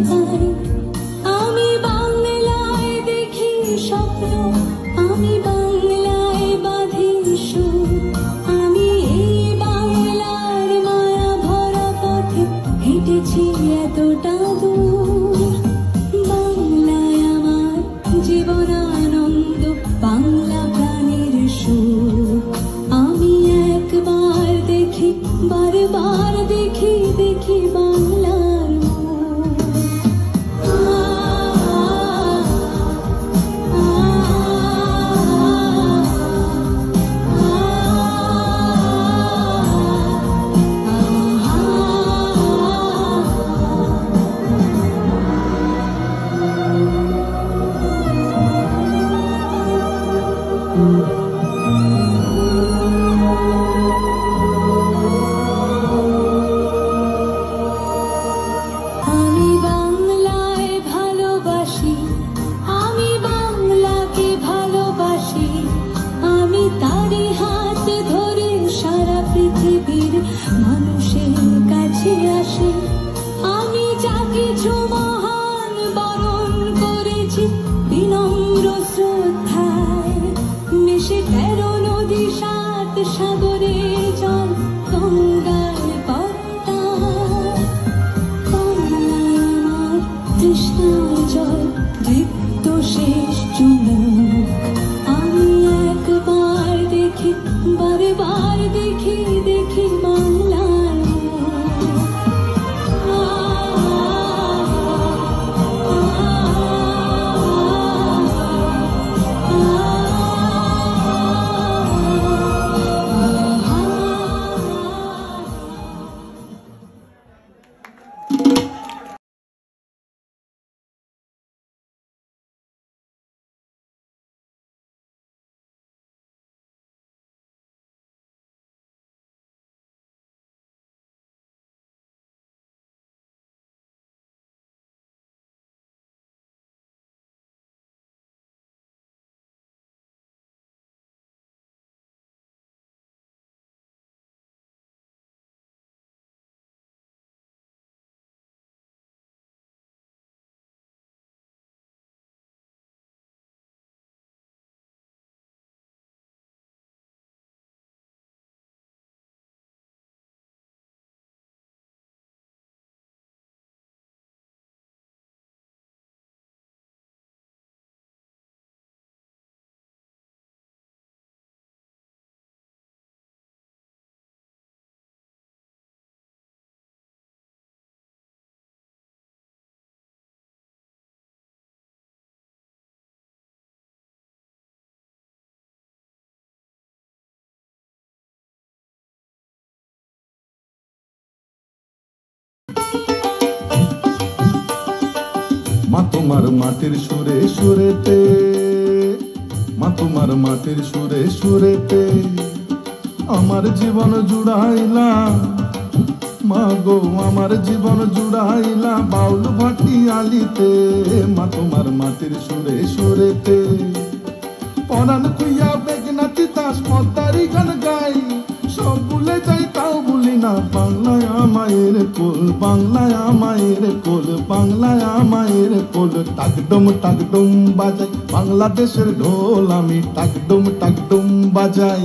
পাই। আমি বাংলায় দেখি স্বপ্ন, আমি বাংলায় বাঁধি সুর। আমি এই বাংলার মায়া ভরা পথে হেঁটেছি এতটা দূর। বাংলায় আমার জীবন আনন্দ, বাংলা প্রাণের সুর। আমি একবার দেখি, বারবার দেখি, দেখি বাংলার মুখ। আমি বাংলায় ভালোবাসি, আমি বাংলাকে ভালোবাসি। আমি তারই হাত ধরে সারা পৃথিবীর মানুষের কাছে আসি। আমি যা কিছু মহান বরণ করেছি বিনম্র শ্রদ্ধায়। মিশে 13 নদী 7 সাগরের জল গঙ্গার পদ্মায়। বাংলায় আমার তৃষ্ণার জল, দীপ্ত শেষ চুমুক। আমি একবার দেখি, বারবার দেখি, দেখি বাংলার মুখ। মা তোমার মাটির সুরে সুরেতে, মা তোমার মাটির সুরে সুরেতে আমার জীবন জুড়াইলা। মা গো আমার জীবন জুড়াইলা বাউল ভাটি আলিতে। মা তোমার মাটির সুরে সুরেতে পরাণ খুইয়া বেগনা তিতাস পদ্মারি গান গাই। সব ভুলে যাই তাও ভুলি না বাংলায় আমায়ের কোল, বাংলায় আমায়ের কোল, বাংলায় আমায়ের কোল। টাকডুম টাকডুম বাজাই বাংলাদেশের ঢোল, আমি টাকডুম টাকডুম বাজাই।